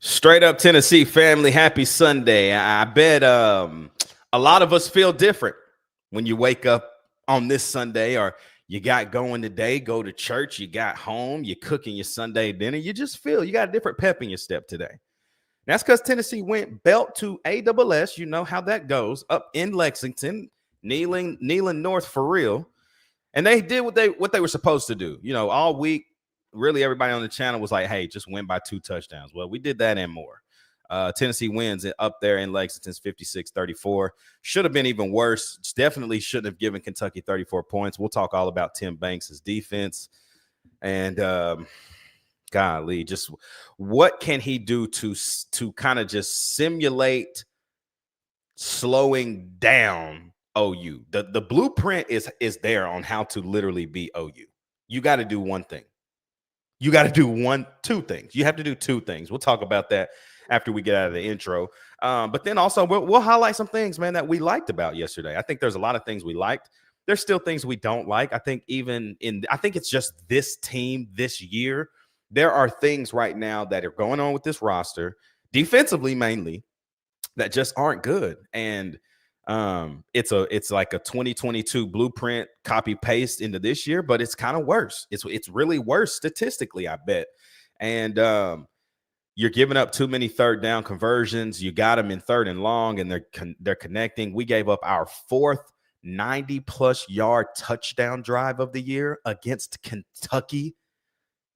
Straight up Tennessee family, happy Sunday. I bet a lot of us feel different when you wake up on this Sunday, or you got going today, go to church, you got home, you're cooking your Sunday dinner. You just feel you got a different pep in your step today. That's because Tennessee went belt to ASS. You know how that goes, up in Lexington, Neyland North for real. And they did what they were supposed to do. You know, all week, really everybody on the channel was like, hey, just win by 2 touchdowns. Well, we did that and more. Tennessee wins it up there in Lexington's 56-34. Should have been even worse. Definitely shouldn't have given Kentucky 34 points. We'll talk all about Tim Banks' defense. And golly, just what can he do to kind of just simulate slowing down OU? The blueprint is there on how to literally beat OU. You got to do one thing. You got to do two things. You have to do two things. We'll talk about that after we get out of the intro. But then also we'll highlight some things, man, that we liked about yesterday. I think there's a lot of things we liked. There's still things we don't like. I think it's just this team this year. There are things right now that are going on with this roster, defensively mainly, that just aren't good. And it's like a 2022 blueprint copy paste into this year, but it's kind of worse. It's really worse statistically, I bet. And you're giving up too many third down conversions. You got them in third and long, and they're connecting. We gave up our 4th 90-plus yard touchdown drive of the year against Kentucky.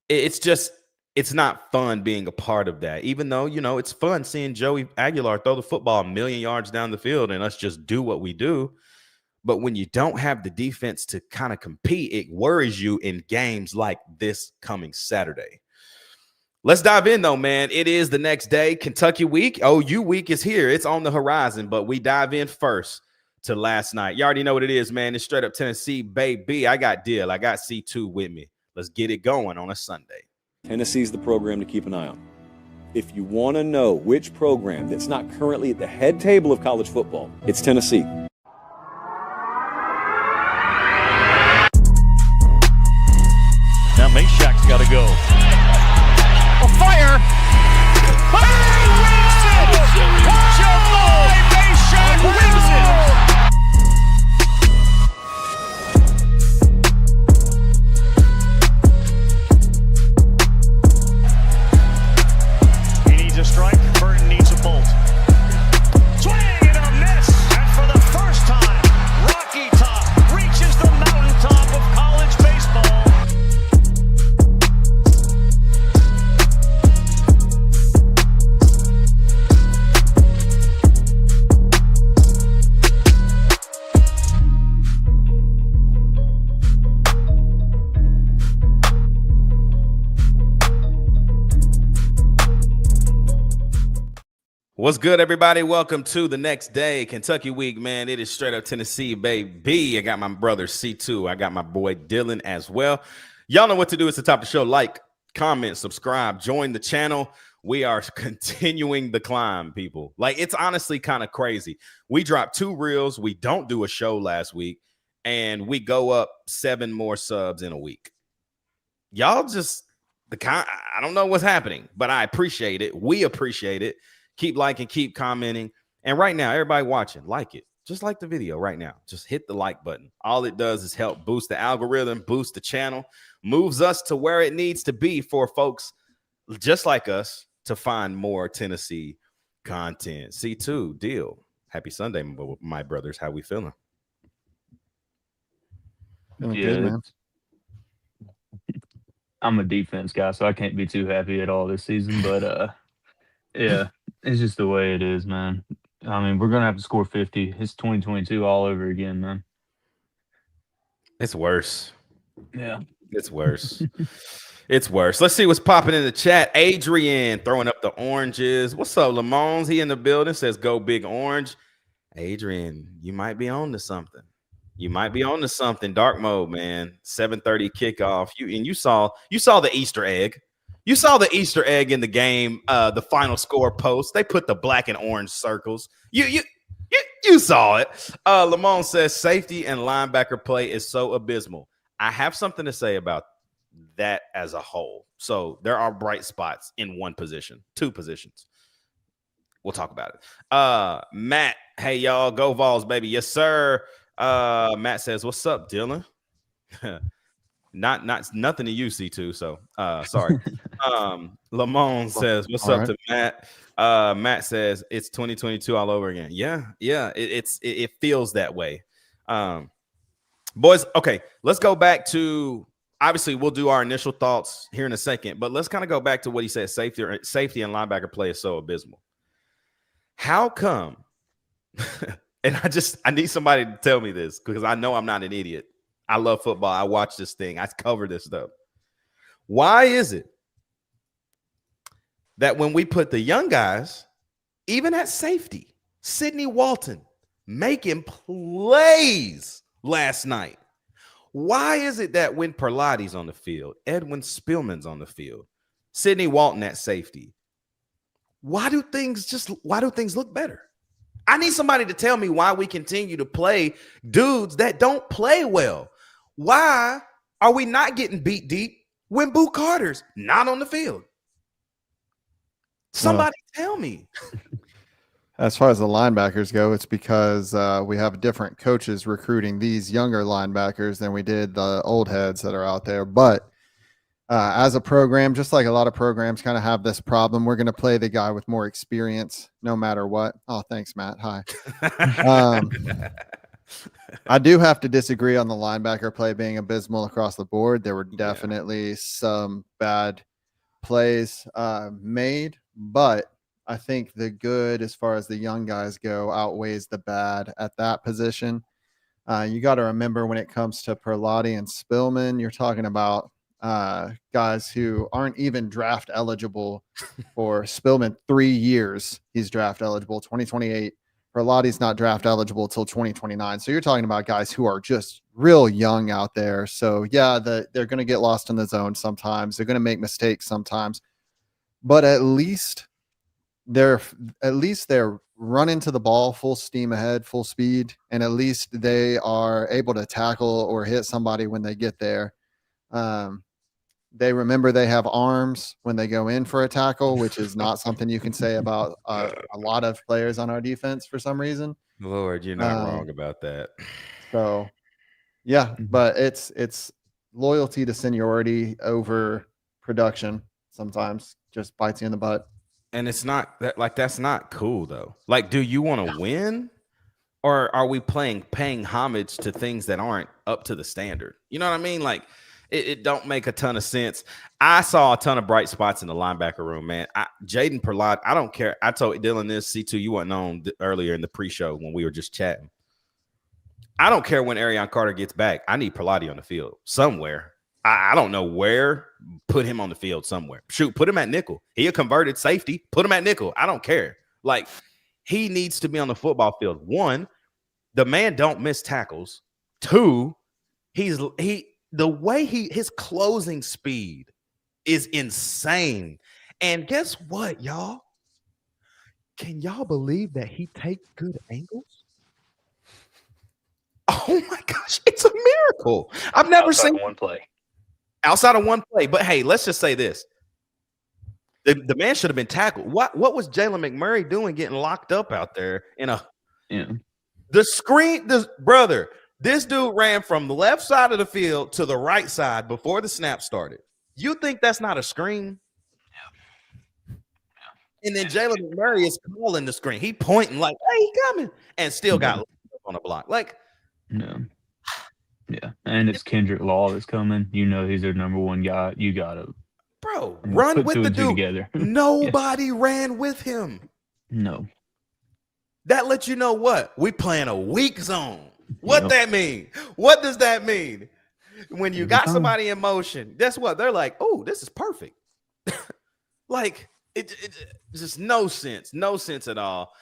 It's not fun being a part of that, even though, you know, it's fun seeing Joey Aguilar throw the football a million yards down the field and us just do what we do. But when you don't have the defense to kind of compete, it worries you in games like this coming Saturday. Let's dive in, though, man. It is the next day. Kentucky week. OU week is here. It's on the horizon, but we dive in first to last night. You already know what it is, man. It's straight up Tennessee, baby. I got Dill. I got C2 with me. Let's get it going on a Sunday. Tennessee's the program to keep an eye on. If you want to know which program that's not currently at the head table of college football, it's Tennessee. Now Meshack's got to go. A fire! He wins it! Joey Meshack wins it! A strike, Burton needs a bolt. Swing and a miss, and for the first time, Rocky Top reaches the mountaintop of college baseball. What's good, everybody? Welcome to the next day, Kentucky week, man. It is straight up Tennessee, baby. I got my brother C2. I got my boy Dylan as well. Y'all know what to do. It's the top of the show. Like, comment, subscribe, join the channel. We are continuing the climb, people. Like, it's honestly kind of crazy. We dropped 2 reels. We don't do a show last week, and we go up 7 more subs in a week. Y'all just, I don't know what's happening, but I appreciate it. We appreciate it. Keep liking, keep commenting. And right now, everybody watching, like it. Just like the video right now. Just hit the like button. All it does is help boost the algorithm, boost the channel, moves us to where it needs to be for folks just like us to find more Tennessee content. C2, deal. Happy Sunday, my brothers. How we feeling? Feeling good, man. I'm a defense guy, so I can't be too happy at all this season. But yeah, it's just the way it is, man. I mean, we're gonna have to score 50. It's 2022 all over again, man. It's worse. Yeah, it's worse. It's worse. Let's see what's popping in the chat. Adrian throwing up the oranges. What's up, Lamons? He in the building, says go big orange. Adrian, you might be on to something. You might be on to something. Dark mode, man. 7:30 kickoff. You saw the Easter egg. You saw the Easter egg in the game, the final score post. They put the black and orange circles. You saw it. Lamont says safety and linebacker play is so abysmal. I have something to say about that as a whole. So there are bright spots in one position, two positions. We'll talk about it. Matt, hey y'all, go Vols, baby. Yes, sir. Matt says, what's up, Dylan? Nothing to you, C2. So sorry. Lamone says, what's up to Matt? Matt says it's 2022 all over again. Yeah, it feels that way. Boys, okay, let's go back to, obviously we'll do our initial thoughts here in a second, but let's kind of go back to what he said. Safety and linebacker play is so abysmal. How come? And I need somebody to tell me this, because I know I'm not an idiot. I love football. I watch this thing. I cover this stuff. Why is it that when we put the young guys, even at safety, Sidney Walton making plays last night, why is it that when Perlotti's on the field, Edwin Spillman's on the field, Sidney Walton at safety, why do things look better? I need somebody to tell me why we continue to play dudes that don't play well. Why are we not getting beat deep when Boo Carter's not on the field? Somebody tell me. As far as the linebackers go, it's because we have different coaches recruiting these younger linebackers than we did the old heads that are out there. But as a program, just like a lot of programs kind of have this problem, we're going to play the guy with more experience no matter what. Oh, thanks, Matt. Hi. I do have to disagree on the linebacker play being abysmal across the board. There were definitely some bad plays made, but I think the good, as far as the young guys go, outweighs the bad at that position. You got to remember, when it comes to Perlotti and Spillman, you're talking about guys who aren't even draft eligible. For Spillman, 3 years he's draft eligible, 2028. Perlotti's not draft eligible till 2029. So you're talking about guys who are just real young out there. So yeah, they're going to get lost in the zone sometimes. They're going to make mistakes sometimes, but at least they're running to the ball full steam ahead, full speed, and at least they are able to tackle or hit somebody when they get there. They remember they have arms when they go in for a tackle, which is not something you can say about a lot of players on our defense for some reason. Lord, you're not wrong about that. So, yeah, but it's loyalty to seniority over production sometimes just bites you in the butt. And it's not that, like, that's not cool though. Like, do you want to win, or are we paying homage to things that aren't up to the standard? You know what I mean? Like, it don't make a ton of sense. I saw a ton of bright spots in the linebacker room, man. Jaden Perlotti, I don't care. I told Dylan this, C2, you weren't on earlier in the pre-show when we were just chatting. I don't care when Arion Carter gets back. I need Perlotti on the field somewhere. I don't know where. Put him on the field somewhere. Shoot, put him at nickel. He a converted safety. Put him at nickel. I don't care. Like, he needs to be on the football field. One, the man don't miss tackles. Two, the way his closing speed is insane. And guess what, y'all? Can y'all believe that he takes good angles? Oh my gosh, it's a miracle. I've never seen one play. Outside of one play. But hey, let's just say this. The man should have been tackled. What was Jalen McMurray doing getting locked up out there in a the screen? This dude ran from the left side of the field to the right side before the snap started. You think that's not a screen? Yeah. And then Jalen McMurray is calling the screen. He pointing like, hey, he coming. And still got on the block. Like, no. Yeah. And it's Kendrick Law that's coming. You know he's their number one guy. You got to. Bro, run with the dude. Together. Nobody ran with him. No. That lets you know what? We playing a weak zone. What that mean? What does that mean? When you got somebody in motion, guess what? They're like, oh, this is perfect. Like, it just no sense at all.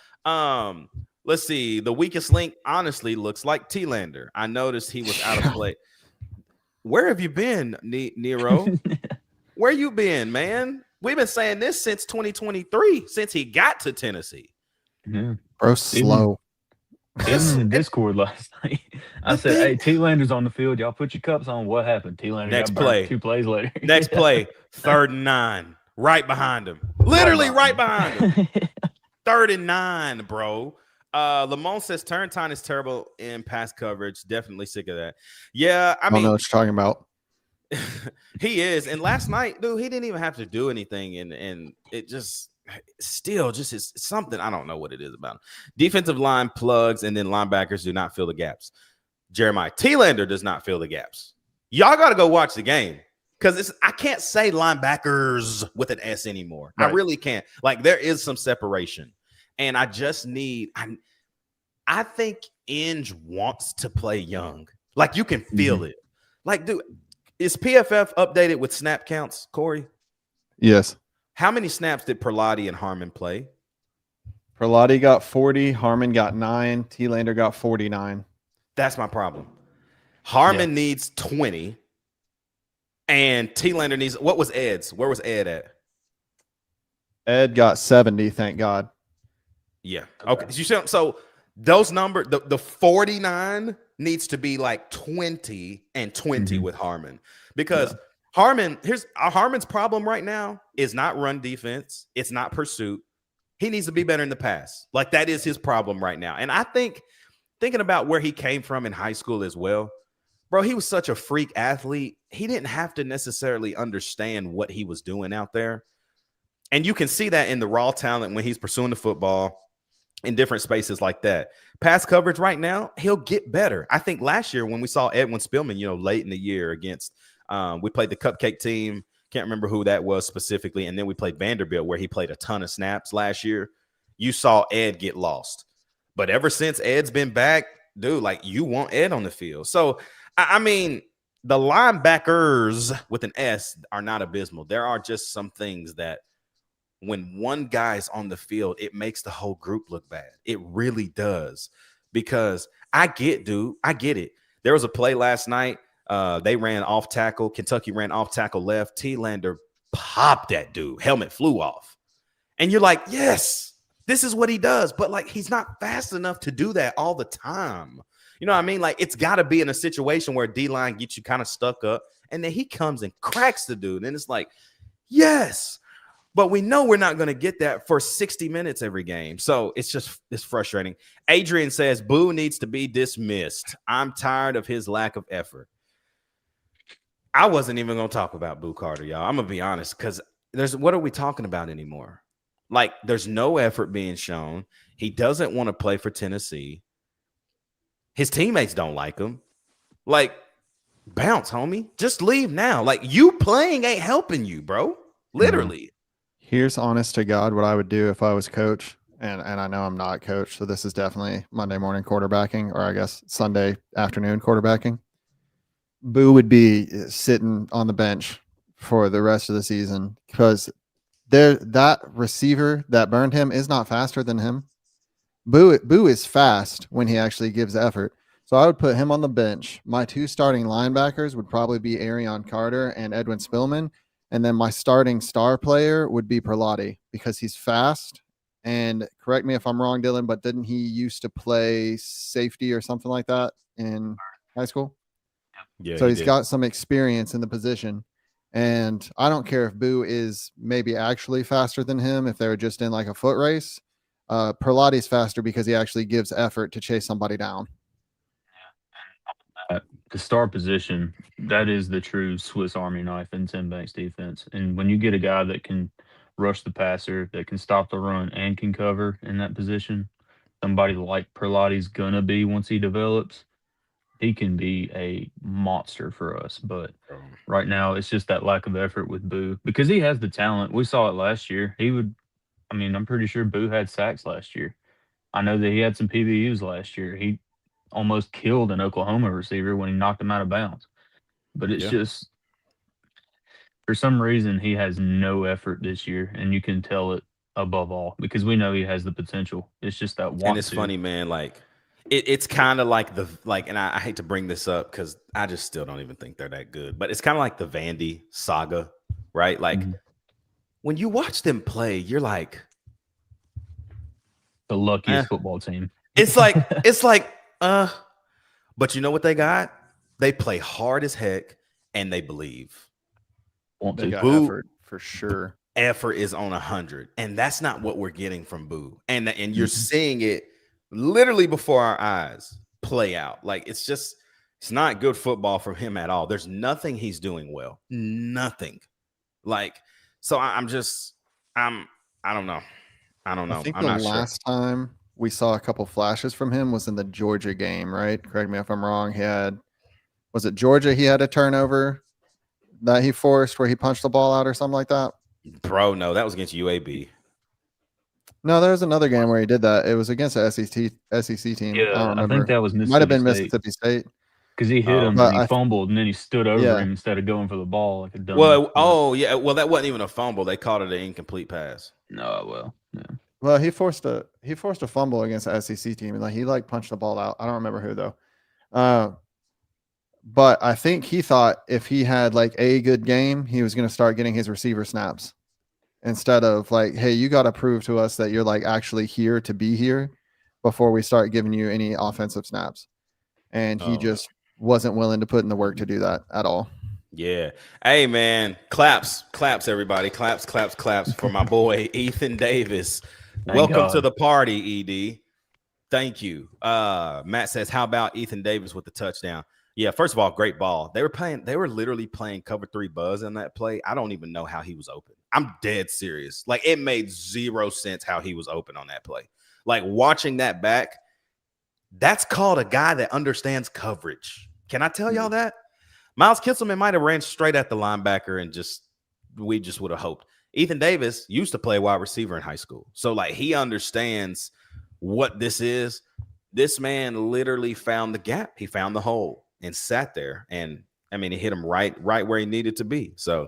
Let's see. The weakest link, honestly, looks like T-Lander. I noticed he was out of play. Where have you been, Nero? Where you been, man? We've been saying this since 2023, since he got to Tennessee. Yeah. Bro, slow. In the Discord last night. I said, hey, T-Lander's on the field. Y'all put your cups on. What happened? T-Lander Next got burnt play. 2 plays later. Next play, 3rd and 9, right behind him. Literally right behind him. 3rd and 9, bro. Lamont says Turrentine is terrible in pass coverage. Definitely sick of that. Yeah, I don't know mean, what you're talking about. he is. And last night, dude, he didn't even have to do anything. And it just still just is something. I don't know what it is about him. Defensive line plugs, and then linebackers do not fill the gaps. Jeremiah T-Lander does not fill the gaps. Y'all got to go watch the game. Because I can't say linebackers with an S anymore. Right. I really can't. Like, there is some separation. And I just need I think Inge wants to play young. Like, you can feel it. Like, dude, is PFF updated with snap counts, Corey? Yes. How many snaps did Perlotti and Harmon play? Perlotti got 40. Harmon got 9. T-Lander got 49. That's my problem. Harmon needs 20. And T-Lander needs – what was Ed's? Where was Ed at? Ed got 70, thank God. Yeah. Okay. So those numbers, the 49 needs to be like 20 and 20 with Harmon. Because Harmon's problem right now is not run defense. It's not pursuit. He needs to be better in the pass. Like, that is his problem right now. And I think thinking about where he came from in high school as well, bro, he was such a freak athlete. He didn't have to necessarily understand what he was doing out there. And you can see that in the raw talent when he's pursuing the football in different spaces like that. Pass coverage right now, he'll get better. I think last year when we saw Edwin Spillman, late in the year against we played the Cupcake team. Can't remember who that was specifically. And then we played Vanderbilt, where he played a ton of snaps last year. You saw Ed get lost. But ever since Ed's been back, dude, like, you want Ed on the field. So, I mean, the linebackers with an S are not abysmal. There are just some things that when one guy's on the field, it makes the whole group look bad. It really does. Because I get it. There was a play last night. They ran off tackle. Kentucky ran off tackle left. T-Lander popped that dude. Helmet flew off. And you're like, yes, this is what he does. But, like, he's not fast enough to do that all the time. You know what I mean? Like, it's got to be in a situation where D-line gets you kind of stuck up. And then he comes and cracks the dude. And it's like, yes. But we know we're not going to get that for 60 minutes every game. So it's frustrating. Adrian says, Boo needs to be dismissed. I'm tired of his lack of effort. I wasn't even going to talk about Boo Carter, y'all. I'm going to be honest, because what are we talking about anymore? Like, there's no effort being shown. He doesn't want to play for Tennessee. His teammates don't like him. Like, bounce, homie. Just leave now. Like, you playing ain't helping you, bro. Literally. Here's honest to God what I would do if I was coach. And I know I'm not coach, so this is definitely Monday morning quarterbacking, or I guess Sunday afternoon quarterbacking. Boo would be sitting on the bench for the rest of the season, because that receiver that burned him is not faster than him. Boo is fast when he actually gives effort. So I would put him on the bench. My 2 starting linebackers would probably be Arion Carter and Edwin Spillman. And then my starting star player would be Perlotti, because he's fast. And correct me if I'm wrong, Dylan, but didn't he used to play safety or something like that in high school? Yeah. So he's got some experience in the position. And I don't care if Boo is maybe actually faster than him, if they were just in like a foot race. Perlotti's faster because he actually gives effort to chase somebody down. The star position, that is the true Swiss Army knife in Tim Banks defense. And when you get a guy that can rush the passer, that can stop the run and can cover in that position, somebody like Perlotti's gonna be once he develops, he can be a monster for us. But right now, it's just that lack of effort with Boo, because he has the talent. We saw it last year. I'm pretty sure Boo had sacks last year. I know that he had some PBUs last year. He almost killed an Oklahoma receiver when he knocked him out of bounds. But it's just, for some reason, he has no effort this year, and you can tell it above all, because we know he has the potential. It's just that want. And it's funny, man, like, it's kind of like and I hate to bring this up because I just still don't even think they're that good, but it's kind of like the Vandy saga, right? Like, when you watch them play, you're like, the luckiest football team. It's like, But you know what they got? They play hard as heck and they believe. They got Boo. effort for sure. Effort is on 100, and that's not what we're getting from Boo. And you're seeing it literally before our eyes play out. Like it's not good football from him at all. There's nothing he's doing well. Nothing. Like, so I don't know. I think I'm the not last time we saw a couple flashes from him was in the Georgia game, right? Correct me if I'm wrong. Was it Georgia? He had a turnover that he forced where he punched the ball out or something like that. Bro, no, that was against UAB. No, there was another game where he did that. It was against the SEC team. Yeah, I don't remember. I think that was Might have been Mississippi Mississippi State. because he hit him but and he fumbled, and then he stood over Yeah. him instead of going for the ball like a dummy. Well, that wasn't even a fumble. They called it an incomplete pass. Well, he forced a fumble against the SEC team, and he punched the ball out. I don't remember who though. But I think he thought if he had a good game, he was going to start getting his receiver snaps instead of hey, you got to prove to us that you're actually here to be here before we start giving you any offensive snaps. And he just wasn't willing to put in the work to do that at all. Yeah. Hey, man. Claps, everybody. Claps for my boy, Ethan Davis. Welcome to the party, ED. Thank you. Matt says, how about Ethan Davis with the touchdown? Yeah, first of all, great ball. They were literally playing cover 3 buzz in that play. I don't even know how he was open. I'm dead serious. It made zero sense how he was open on that play. Watching that back, that's called a guy that understands coverage. Can I tell y'all that? Miles Kitselman might have ran straight at the linebacker and we just would have hoped. Ethan Davis used to play wide receiver in high school. So he understands what this is. This man literally found the gap. He found the hole and sat there. And I mean, it hit him right where he needed to be. So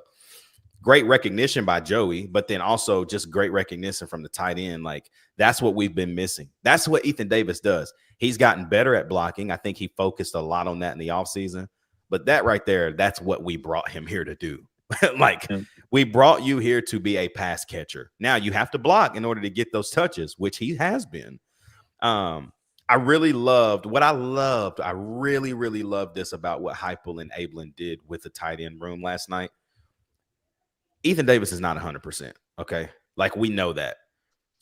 great recognition by Joey, but then also just great recognition from the tight end. That's what we've been missing. That's what Ethan Davis does. He's gotten better at blocking. I think he focused a lot on that in the offseason. But that right there, that's what we brought him here to do. We brought you here to be a pass catcher. Now you have to block in order to get those touches, which he has been. I really loved this about what Heupel and Ablin did with the tight end room last night. Ethan Davis is not 100%. Okay. We know that.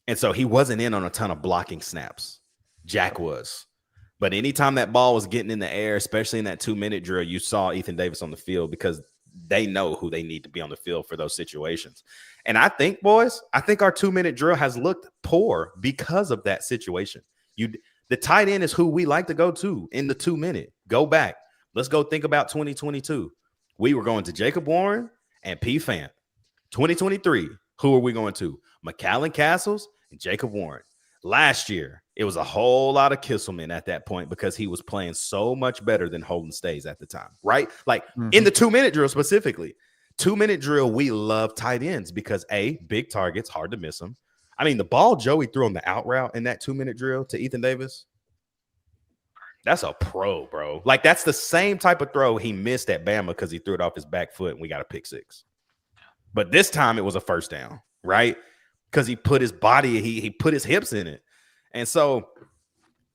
And so he wasn't in on a ton of blocking snaps. Jack was. But anytime that ball was getting in the air, especially in that 2-minute drill, you saw Ethan Davis on the field because they know who they need to be on the field for those situations. And I think, boys, our 2-minute drill has looked poor because of that situation. The tight end is who we like to go to in the 2-minute. Go back. Let's go think about 2022. We were going to Jacob Warren and P. Fant. 2023, who are we going to? McAllen Castles and Jacob Warren. Last year, it was a whole lot of Kisselman at that point because he was playing so much better than Holden Stays at the time, right? In the 2-minute drill specifically. 2-minute drill, we love tight ends because big targets, hard to miss them. I mean, the ball Joey threw on the out route in that 2-minute drill to Ethan Davis, that's a pro, bro. That's the same type of throw he missed at Bama because he threw it off his back foot and we got a pick 6. But this time it was a first down, right? Because he put his body, he put his hips in it. And so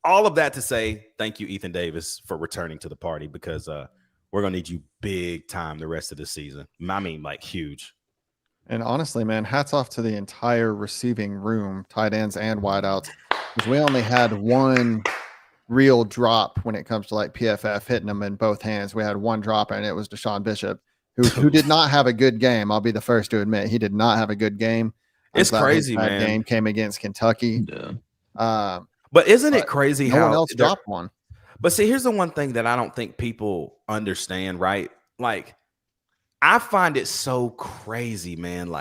all of that to say, thank you, Ethan Davis, for returning to the party because we're going to need you big time the rest of the season. I mean, huge. And honestly, man, hats off to the entire receiving room, tight ends and wideouts, because we only had one real drop when it comes to PFF hitting them in both hands. We had one drop, and it was Deshaun Bishop, who did not have a good game. I'll be the first to admit he did not have a good game. It's crazy, that man. Game came against Kentucky. Yeah. But isn't it crazy no how one else dropped one? But see, here's the one thing that I don't think people understand, right? I find it so crazy, man,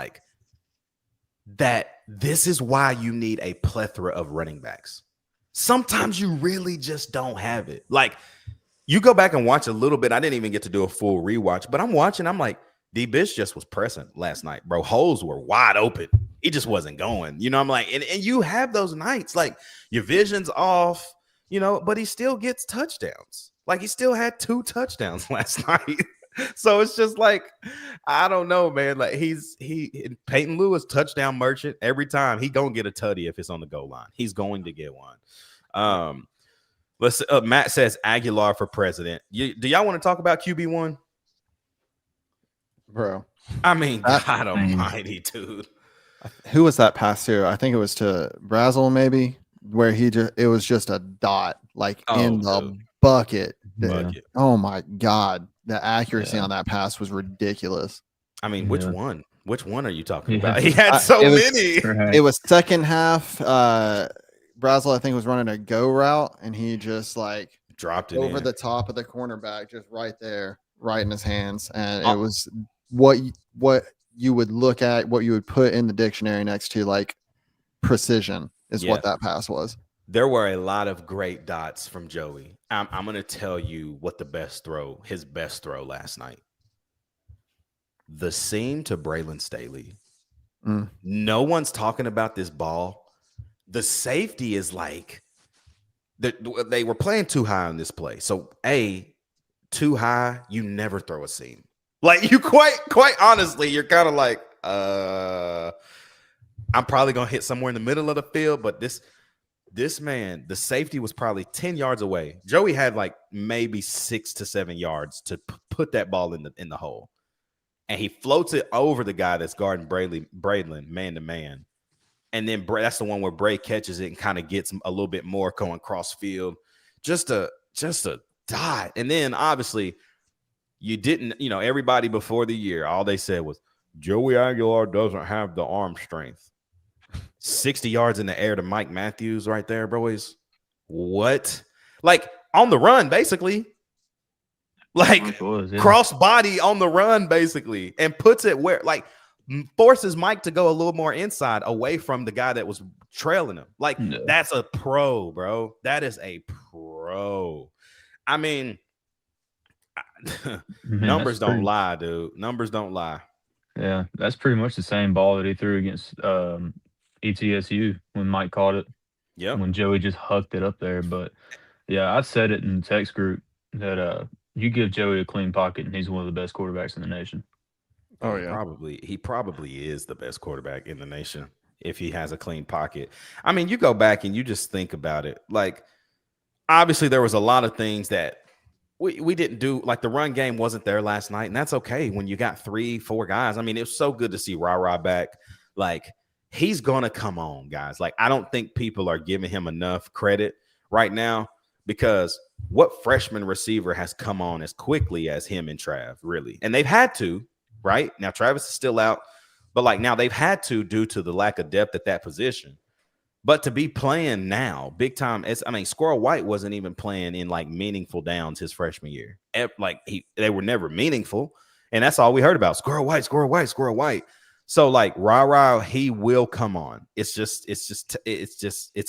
that this is why you need a plethora of running backs. Sometimes you really just don't have it. You go back and watch a little bit. I didn't even get to do a full rewatch, but I'm watching. I'm D. Bish just was pressing last night, bro. Holes were wide open. He just wasn't going. I'm and you have those nights, your vision's off, but he still gets touchdowns. He still had 2 touchdowns last night. So it's just I don't know, man. Peyton Lewis, touchdown merchant every time. He gonna get a tutty if it's on the goal line. He's going to get one. Let's. Matt says Aguilar for president. Do y'all want to talk about QB1? Bro. I mean, God almighty, dude. Who was that pass to? I think it was to Brazel, maybe, where it was just a dot, like in the bucket. Bucket. Oh my God. The accuracy on that pass was ridiculous. I mean, which one? Which one are you talking about? He had many. It was second half. Brazel, I think, was running a go route, and he just like dropped it over the top of the cornerback, just right there, right in his hands. And it was what you would look at, what you would put in the dictionary next to like precision is what that pass was. There were a lot of great dots from Joey. I'm going to tell you what his best throw last night. The seam to Braylon Staley. No one's talking about this ball. The safety is like they were playing too high on this play. So too high, you never throw a seam. Like you quite honestly, you're kind of like, I'm probably gonna hit somewhere in the middle of the field, but this man, the safety was probably 10 yards away. Joey had like maybe 6 to 7 yards to put that ball in the hole. And he floats it over the guy that's guarding Braylon man to man. And then that's the one where Bray catches it and kind of gets a little bit more going cross field. Just a dot. And then obviously you didn't, everybody before the year, all they said was Joey Aguilar doesn't have the arm strength. 60 yards in the air to Mike Matthews right there, boys. What? Like on the run, basically. Like cross body on the run, basically, and puts it where, like, forces Mike to go a little more inside away from the guy that was trailing him. Like, that's a pro, bro. That is a pro. I mean, numbers don't lie, dude. Numbers don't lie. Yeah, that's pretty much the same ball that he threw against ETSU when Mike caught it. Yeah. When Joey just hucked it up there. But, yeah, I said it in the text group that you give Joey a clean pocket, and he's one of the best quarterbacks in the nation. Oh, yeah. He probably is the best quarterback in the nation if he has a clean pocket. I mean, you go back and you just think about it. Like, obviously there was a lot of things that we didn't do. Like, the run game wasn't there last night, and that's okay when you got 3-4 guys. I mean, it was so good to see Ra back. Like, he's going to come on, guys. Like, I don't think people are giving him enough credit right now, because what freshman receiver has come on as quickly as him and Trav, really? And they've had to, right? Now, Travis is still out, but like now they've had to due to the lack of depth at that position. But to be playing now, big time, Squirrel White wasn't even playing in like meaningful downs his freshman year. Like they were never meaningful. And that's all we heard about. Squirrel White, Squirrel White, Squirrel White. So like he will come on. It's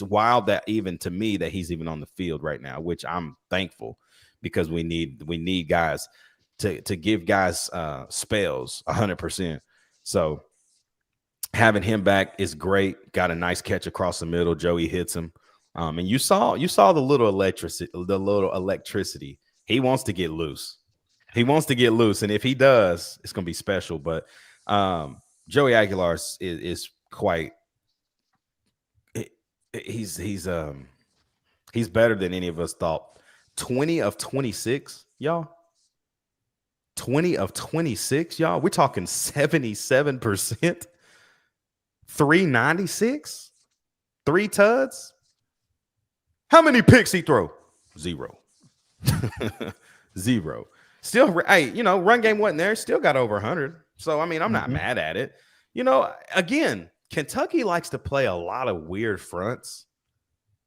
wild that even to me that he's even on the field right now, which I'm thankful, because we need guys to give guys spells 100%. So having him back is great. Got a nice catch across the middle. Joey hits him. And you saw the little electricity. He wants to get loose. And if he does, it's gonna be special. But Joey Aguilar is quite. He's better than any of us thought. 20 of 26, y'all. 20 of 26, y'all. We're talking 77%. 396, 3 tuds. How many picks he throw? 0. 0. Still, run game wasn't there. Still got over 100. So, I mean, I'm not mad at it. Again, Kentucky likes to play a lot of weird fronts.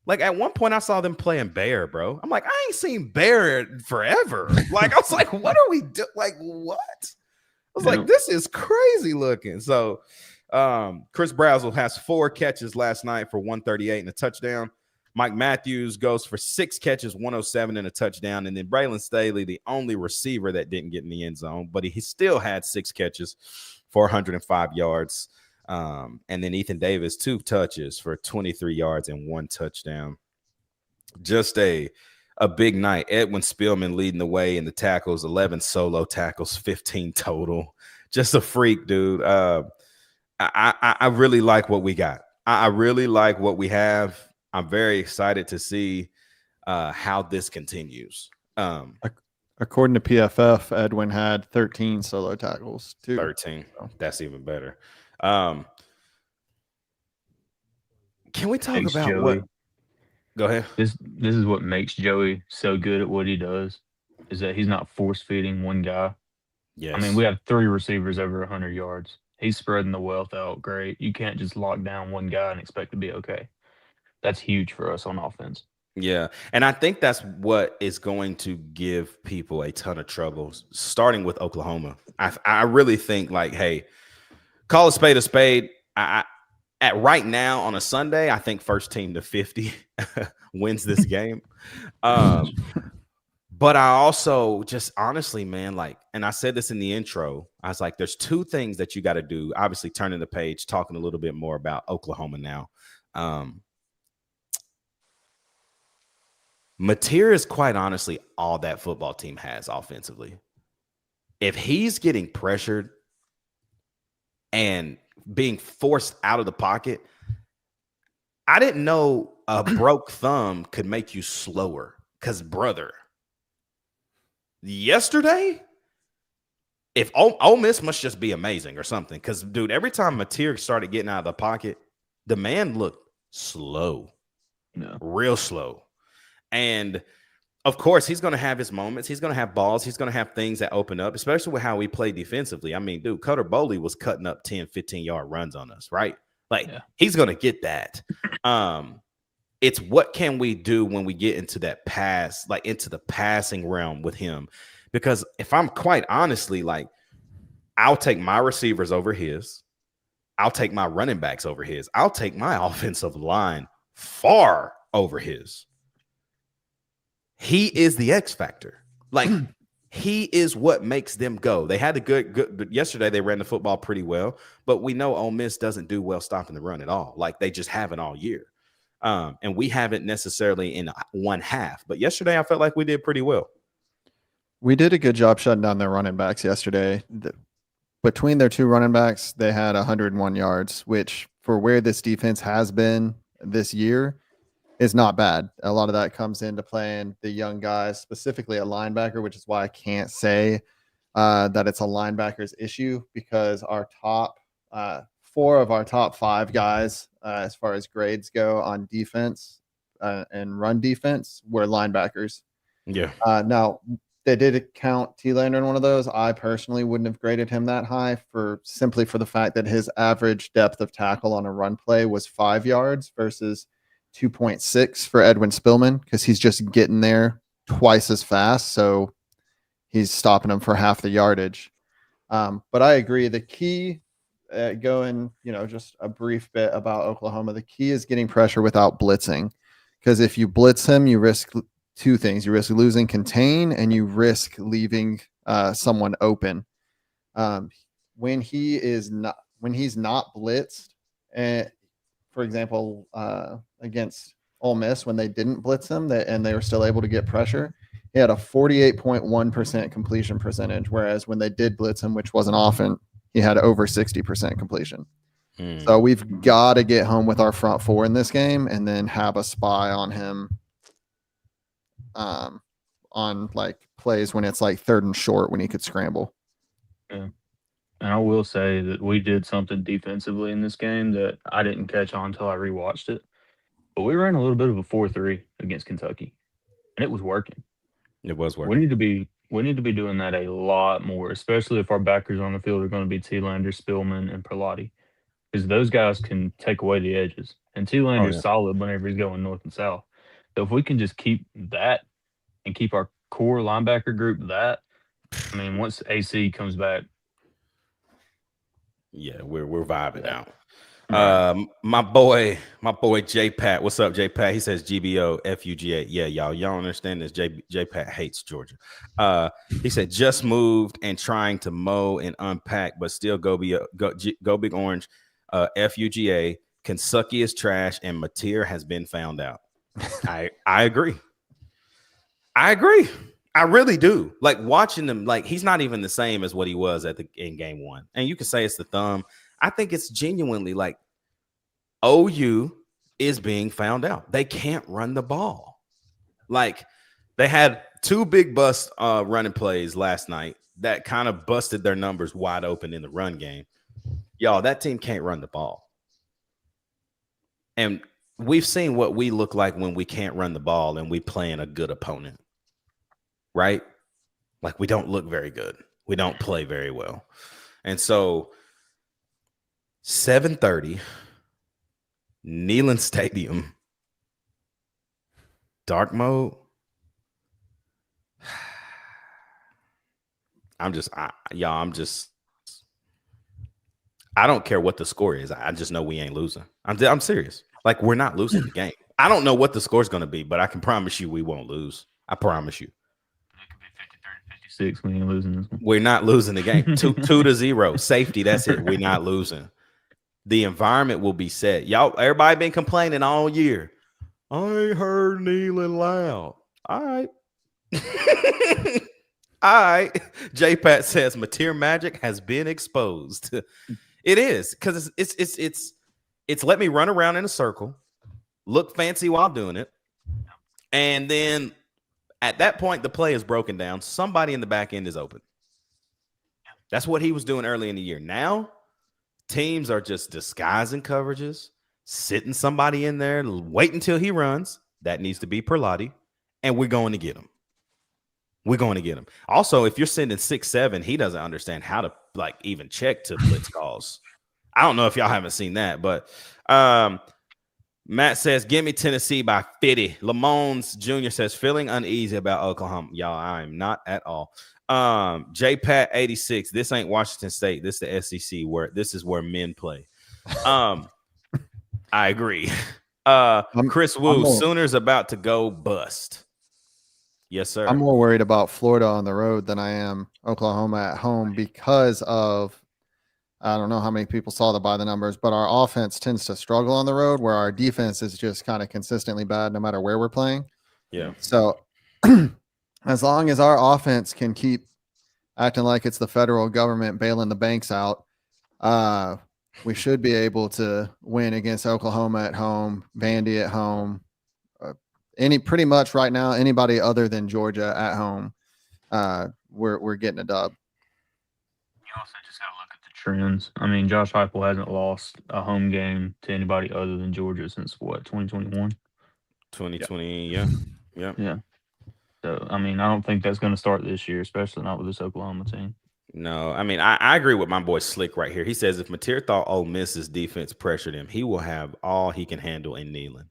Like, at one point, I saw them playing Bear, bro. I'm like, I ain't seen Bear forever. Like, I was like, what are we doing? Like, what? I was like, this is crazy looking. So, Chris Brazel has 4 catches last night for 138 and a touchdown. Mike Matthews goes for 6 catches, 107 and a touchdown. And then Braylon Staley, the only receiver that didn't get in the end zone, but he still had 6 catches for 105 yards. And then Ethan Davis, 2 touches for 23 yards and 1 touchdown. Just a big night. Edwin Spielman leading the way in the tackles, 11 solo tackles, 15 total. Just a freak, dude. I really like what we got. I really like what we have. I'm very excited to see how this continues. According to PFF, Edwin had 13 solo tackles too. 13. That's even better. Can we talk Thanks, about Joey. what? Go ahead. This is what makes Joey so good at what he does, is that he's not force feeding one guy. Yes. I mean, we have 3 receivers over 100 yards. He's spreading the wealth out great. You can't just lock down one guy and expect to be okay. That's huge for us on offense. Yeah. And I think that's what is going to give people a ton of trouble, starting with Oklahoma. I really think, like, hey, call a spade a spade. At right now on a Sunday, I think first team to 50 wins this game. But I also just honestly, man, like, and I said this in the intro, I was like, there's 2 things that you got to do. Obviously, turning the page, talking a little bit more about Oklahoma now. Mateer is quite honestly all that football team has offensively. If he's getting pressured and being forced out of the pocket, I didn't know a broke thumb could make you slower. Because, brother, yesterday, if Ole Miss must just be amazing or something. Because, dude, every time Mateer started getting out of the pocket, the man looked slow. No. Real slow. And, of course, he's going to have his moments. He's going to have balls. He's going to have things that open up, especially with how we play defensively. I mean, dude, Cutter Boley was cutting up 10, 15-yard runs on us, right? Like, he's going to get that. It's what can we do when we get into that pass, like into the passing realm with him? Because if I'm quite honestly, like, I'll take my receivers over his. I'll take my running backs over his. I'll take my offensive line far over his. He is the X factor. Like, he is what makes them go. They had a good, but yesterday they ran the football pretty well, but we know Ole Miss doesn't do well stopping the run at all. Like, they just haven't all year. And we haven't necessarily in one half, but yesterday I felt like we did pretty well. We did a good job shutting down their running backs yesterday. Between their 2 running backs, they had 101 yards, which for where this defense has been this year is not bad. A lot of that comes into playing the young guys, specifically a linebacker, which is why I can't say that it's a linebacker's issue, because our top 4 of our top 5 guys, as far as grades go on defense and run defense, were linebackers. Yeah. Now, they did count T-Lander in one of those. I personally wouldn't have graded him that high for the fact that his average depth of tackle on a run play was 5 yards versus 2.6 for Edwin Spillman, because he's just getting there twice as fast. So he's stopping him for half the yardage. But I agree. The key, going, just a brief bit about Oklahoma, the key is getting pressure without blitzing. Because if you blitz him, you risk 2 things. You risk losing contain, and you risk leaving someone open. When he's not blitzed, for example, against Ole Miss, when they didn't blitz him and they were still able to get pressure, he had a 48.1% completion percentage, whereas when they did blitz him, which wasn't often, he had over 60% completion. So we've got to get home with our front 4 in this game, and then have a spy on him on like plays when it's like 3rd and short when he could scramble. Yeah. And I will say that we did something defensively in this game that I didn't catch on until I rewatched it. But we ran a little bit of a 4-3 against Kentucky, and it was working. It was working. We need to be doing that a lot more, especially if our backers on the field are going to be T-Lander, Spillman, and Perlotti, because those guys can take away the edges. And T-Lander's solid whenever he's going north and south. So if we can just keep that and keep our core linebacker group that, I mean, once AC comes back, yeah, we're vibing out. My boy J Pat, what's up, J Pat? He says GBO FUGA. Yeah, y'all understand this. J Pat hates Georgia. He said just moved and trying to mow and unpack, but still go Big Orange. FUGA. Kentucky is trash, and Mateer has been found out. I agree. I really do. Like, watching him, like, he's not even the same as what he was in game 1. And you can say it's the thumb. I think it's genuinely like OU is being found out. They can't run the ball. Like they had 2 big bust running plays last night that kind of busted their numbers wide open in the run game. Y'all, that team can't run the ball. And we've seen what we look like when we can't run the ball and we playing a good opponent, right? Like we don't look very good. We don't play very well. And so 7:30, Neyland Stadium, dark mode. I don't care what the score is. I just know we ain't losing. I'm serious. Like, we're not losing the game. I don't know what the score's going to be, but I can promise you we won't lose. I promise you. It could be 50-30, 56. We ain't losing this one. We're not losing the game. 2-0. Safety, that's it. We're not losing. The environment will be set. Y'all, everybody been complaining all year. I ain't heard Neyland loud. All right. All right. J-Pat says Mateer magic has been exposed. It is, because it's let me run around in a circle, look fancy while doing it, and then at that point the play is broken down. Somebody in the back end is open. That's what he was doing early in the year. Now teams are just disguising coverages, sitting somebody in there, wait until he runs. That needs to be Perlotti, and we're going to get him. We're going to get him. Also, if you're sending 6-7, he doesn't understand how to like even check to blitz calls. I don't know if y'all haven't seen that, but Matt says, give me Tennessee by 50. Lamons Jr. says, feeling uneasy about Oklahoma. Y'all, I'm not at all. J-Pat 86. This ain't Washington State. This is the SEC, where this is where men play. I agree. Chris Wu, Sooners about to go bust. Yes, sir. I'm more worried about Florida on the road than I am Oklahoma at home because of, I don't know how many people saw by the numbers, but our offense tends to struggle on the road where our defense is just kind of consistently bad no matter where we're playing. Yeah. So as long as our offense can keep acting like it's the federal government bailing the banks out, we should be able to win against Oklahoma at home, Vandy at home, pretty much right now, anybody other than Georgia at home, we're getting a dub. You also just got to look at the trends. I mean, Josh Heupel hasn't lost a home game to anybody other than Georgia since what, 2021? 2020, yeah. So, I mean, I don't think that's going to start this year, especially not with this Oklahoma team. No, I mean, I agree with my boy Slick right here. He says if Mateer thought Ole Miss's defense pressured him, he will have all he can handle in Neyland.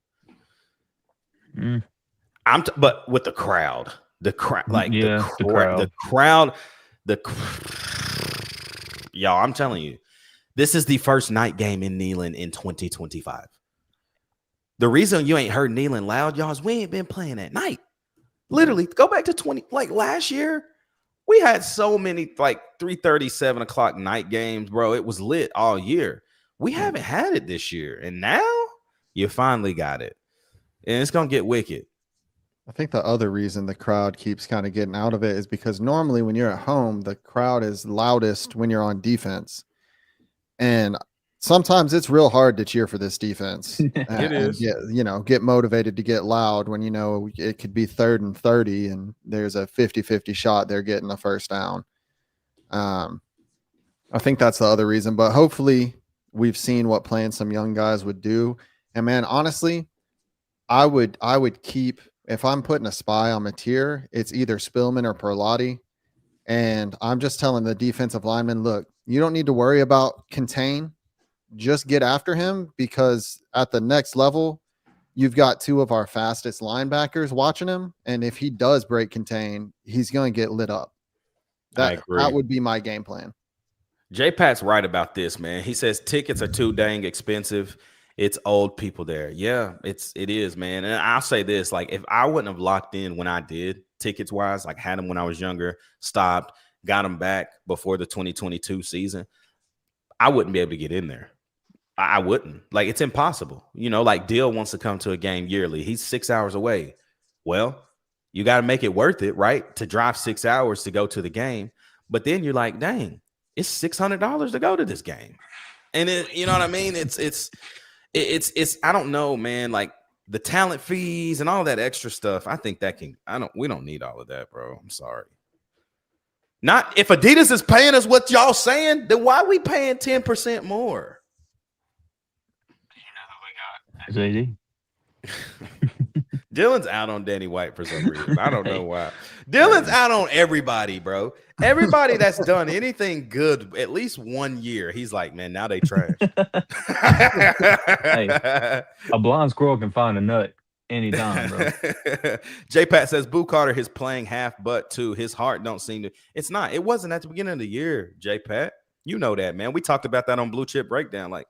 But with the crowd, the crowd, y'all, I'm telling you, this is the first night game in Neyland in 2025. The reason you ain't heard Neyland loud, y'all, is we ain't been playing at night. Literally, go back to last year, we had so many 3:30, 7 o'clock night games, bro. It was lit all year. We haven't had it this year, and now you finally got it. And it's going to get wicked. I think the other reason the crowd keeps kind of getting out of it is because normally when you're at home, the crowd is loudest when you're on defense. And sometimes it's real hard to cheer for this defense. It is. Get motivated to get loud when, it could be 3rd and 30 and there's a 50-50 shot they're getting a first down. I think that's the other reason. But hopefully we've seen what playing some young guys would do. And, man, honestly, I would keep, if I'm putting a spy on Mateer, it's either Spillman or Perlotti. And I'm just telling the defensive lineman, look, you don't need to worry about contain. Just get after him, because at the next level, you've got 2 of our fastest linebackers watching him. And if he does break contain, he's going to get lit up. That would be my game plan. J-Pat's right about this, man. He says tickets are too dang expensive. It's old people there. Yeah, it is, man. And I'll say this, if I wouldn't have locked in when I did, tickets wise, had them when I was younger, stopped, got them back before the 2022 season, I wouldn't be able to get in there. I wouldn't. It's impossible. Dill wants to come to a game yearly. He's 6 hours away. Well, you got to make it worth it, right? To drive 6 hours to go to the game. But then you're like, dang, it's $600 to go to this game. And you know what I mean? It's I don't know, man. the talent fees and all that extra stuff. I think that we don't need all of that, bro. I'm sorry. Not if Adidas is paying us what y'all saying, then why are we paying 10% more? You know who we got? Dylan's out on Danny White for some reason. I don't know why. Dylan's out on everybody, bro. Everybody that's done anything good at least 1 year, he's like, man, now they trash. Hey, a blind squirrel can find a nut anytime, bro. J Pat says Boo Carter is playing half butt too. His heart don't seem to. It's not. It wasn't at the beginning of the year, J Pat. You know that, man. We talked about that on Blue Chip Breakdown. Like,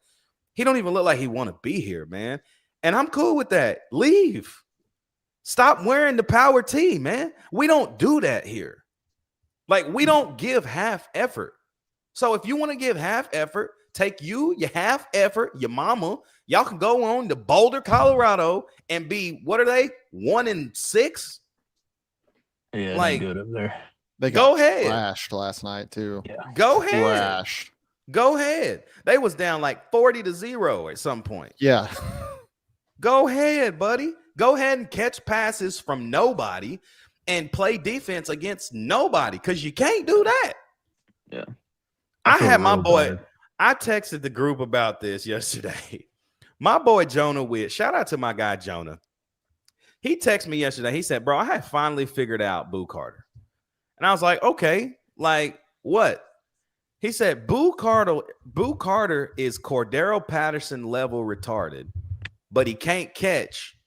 he don't even look like he want to be here, man. And I'm cool with that. Leave. Stop wearing the power tee, man. We don't do that here. Like, we don't give half effort. So if you want to give half effort, take your half effort, your mama. Y'all can go on to Boulder, Colorado, and be, what are they? 1-6? Yeah, like, good up there. They go got ahead. Flashed last night too. Yeah. Go ahead. Flashed. Go ahead. They was down like 40-0 at some point. Yeah. Go ahead, buddy. Go ahead and catch passes from nobody and play defense against nobody, because you can't do that. Yeah. I had my real boy. bad. I texted the group about this yesterday. My boy Jonah Witt. Shout out to my guy Jonah. He texted me yesterday. He said, bro, I had finally figured out Boo Carter. And I was like, okay, like what? He said, Boo Carter is Cordero Patterson level retarded, but he can't catch.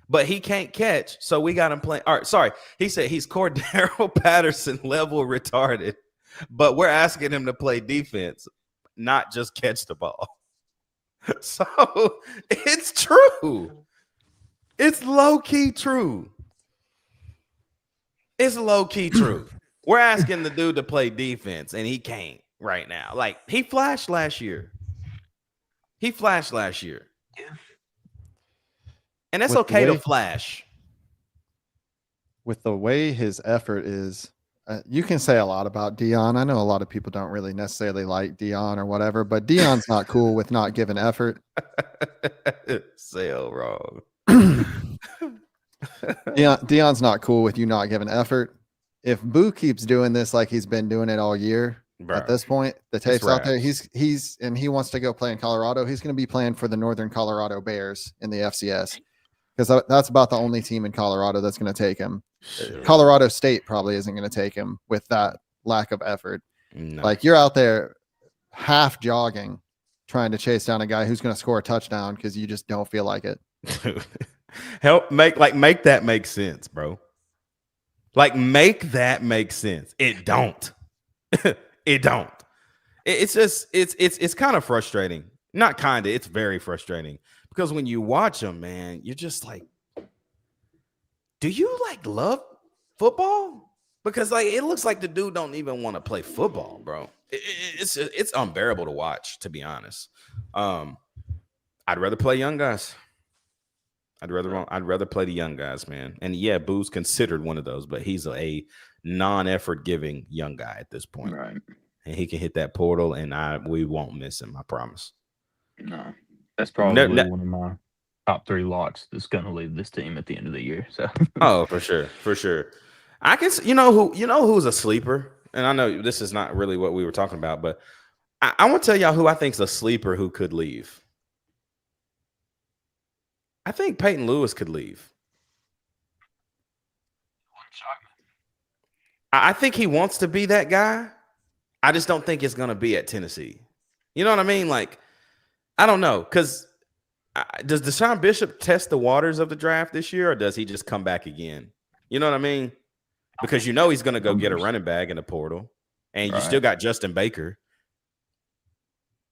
But he can't catch, so we got him playing. All right, sorry. He said he's Cordero Patterson level retarded, but we're asking him to play defense, not just catch the ball. So it's true. It's low-key true. It's low-key true. We're asking the dude to play defense, and he can't right now. Like, he flashed last year. Yeah. And that's okay to flash. With the way his effort is, you can say a lot about Dion. I know a lot of people don't really necessarily like Dion or whatever, but Dion's not cool with not giving effort. Sale wrong. Dion's not cool with you not giving effort. If Boo keeps doing this like he's been doing it all year, bro, at this point, the tape's out there. He wants to go play in Colorado. He's going to be playing for the Northern Colorado Bears in the FCS. Because that's about the only team in Colorado that's going to take him. Sure. Colorado State probably isn't going to take him with that lack of effort. No. Like, you're out there half jogging, trying to chase down a guy who's going to score a touchdown because you just don't feel like it. Make that make sense, bro. Like, make that make sense. It don't. It don't. It's just it's kind of frustrating. Not kind of. It's very frustrating. Because when you watch them, man, you're just like, do you like love football? Because like it looks like the dude don't even want to play football, bro. It's unbearable to watch, to be honest. I'd rather play young guys. I'd rather play the young guys, man. And yeah, Boo's considered one of those, but he's a non-effort giving young guy at this point. Right. And he can hit that portal, and we won't miss him. I promise. No. That's probably one of my top 3 locks that's going to leave this team at the end of the year. So, oh, for sure. I can, who's a sleeper, and I know this is not really what we were talking about, but I want to tell y'all who I think is a sleeper who could leave. I think Peyton Lewis could leave. I think he wants to be that guy. I just don't think it's going to be at Tennessee. You know what I mean? Like, I don't know, because does Deshaun Bishop test the waters of the draft this year, or does he just come back again? You know what I mean? Because he's going to go get a running back in the portal, and you still got Justin Baker.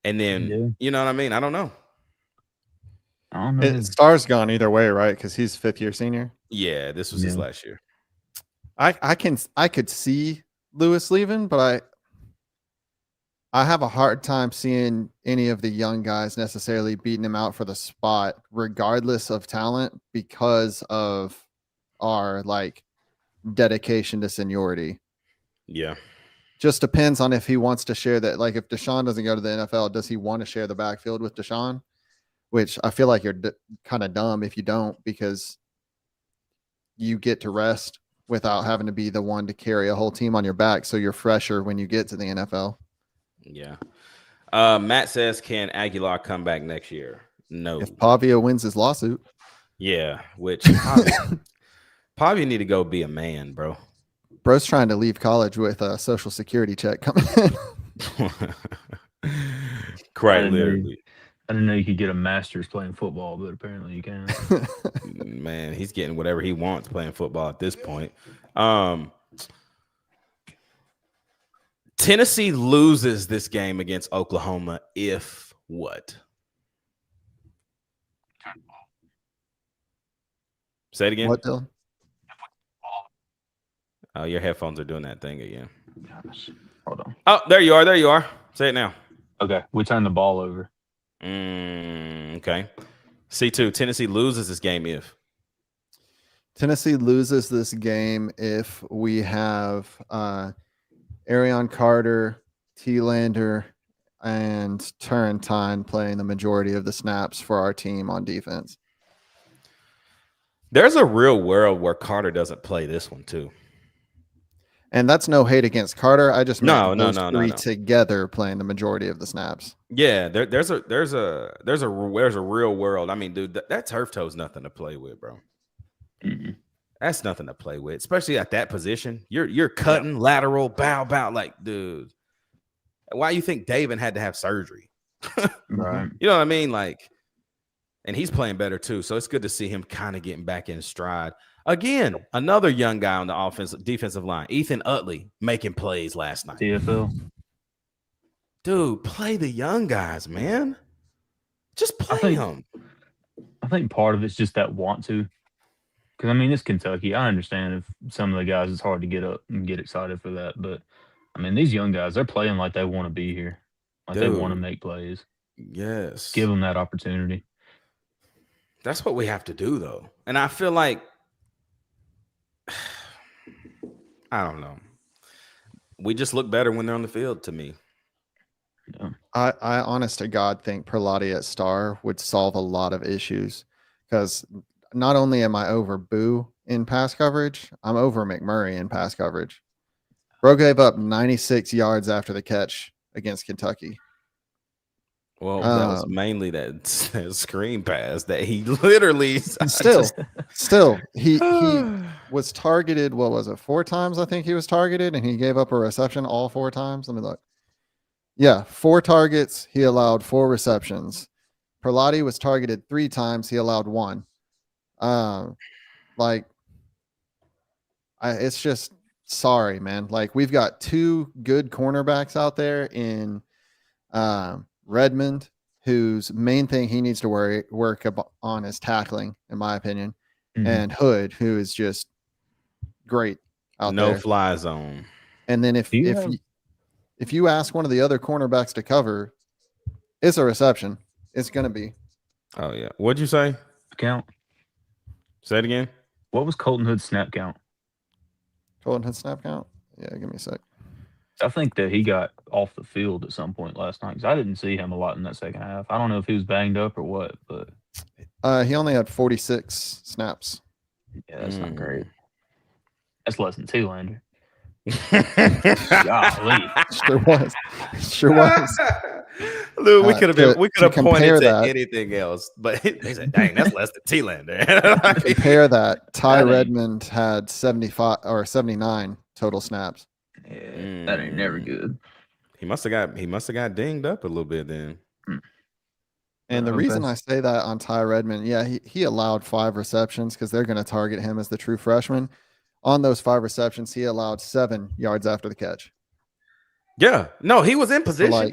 And then, you know what I mean? I don't know. Star's gone either way, right? Because he's 5th-year senior. Yeah, this was his last year. I could see Lewis leaving, but I have a hard time seeing any of the young guys necessarily beating him out for the spot, regardless of talent, because of our like dedication to seniority. Yeah. Just depends on if he wants to share that. Like, if Deshaun doesn't go to the NFL, does he want to share the backfield with Deshaun? which I feel like you're kind of dumb if you don't, because you get to rest without having to be the one to carry a whole team on your back. So you're fresher when you get to the NFL. Yeah. Matt says, can Aguilar come back next year? No. If Pavia wins his lawsuit. Yeah, which Pavia need to go be a man, bro. Bro's trying to leave college with a Social Security check coming in. Quite literally. I didn't know you could get a master's playing football, but apparently you can. Man, he's getting whatever he wants playing football at this point. Tennessee loses this game against Oklahoma if what? Say it again. What, Dylan? Oh, your headphones are doing that thing again. Gosh. Hold on. Oh, there you are. There you are. Say it now. Okay, we turn the ball over. Okay. C2, Tennessee loses this game if? Tennessee loses this game if we have Arion Carter, T-Lander, and Turrentine playing the majority of the snaps for our team on defense. There's a real world where Carter doesn't play this one too. And that's no hate against Carter. I just meant No, those three together playing the majority of the snaps. Yeah, there's a real world. I mean, dude, that turf toe's nothing to play with, bro. Mm-hmm. That's nothing to play with, especially at that position. You're cutting lateral, bow, like, dude. Why you think David had to have surgery? Right. You know what I mean? Like, and he's playing better too. So it's good to see him kind of getting back in stride. Again, another young guy on the defensive line, Ethan Utley, making plays last night. TFL. Dude, play the young guys, man. Just play them. I think part of it's just that want to. Because, I mean, it's Kentucky. I understand if some of the guys, it's hard to get up and get excited for that. But, I mean, these young guys, they're playing like they want to be here. Like they want to make plays. Yes. Give them that opportunity. That's what we have to do, though. And I feel like, I don't know. We just look better when they're on the field to me. Yeah. I honest to God think Perlotti at star would solve a lot of issues, because not only am I over Boo in pass coverage, I'm over McMurray in pass coverage. Bro gave up 96 yards after the catch against Kentucky. Well, that was mainly that screen pass that he literally still he was targeted. What was it? 4 times, I think he was targeted, and he gave up a reception all 4 times. Let me look. Yeah, 4 targets. He allowed 4 receptions. Perlotti was targeted 3 times. He allowed 1. It's just sorry, man. Like, we've got 2 good cornerbacks out there in Redmond, whose main thing he needs to work on is tackling, in my opinion, and Hood, who is just great out there. No fly zone. And then if you ask one of the other cornerbacks to cover, it's a reception. It's going to be. Oh, yeah. What'd you say? Count. Say it again. What was Colton Hood's snap count? Colton Hood snap count? Yeah, give me a sec. I think that he got off the field at some point last night, because I didn't see him a lot in that second half. I don't know if he was banged up or what, but he only had 46 snaps. Yeah, that's not great. That's less than T-Lander. Golly. Sure was. Luke, we could have pointed to that, anything else, but they said, dang, that's less than T-Lander. Compare that. Ty Redmond had 75 or 79 total snaps. Yeah, that ain't never good. He must have got dinged up a little bit then. And the reason I say that on Ty Redmond, yeah, he allowed 5 receptions because they're going to target him as the true freshman. On those 5 receptions, he allowed 7 yards after the catch. Yeah, no, he was in position. So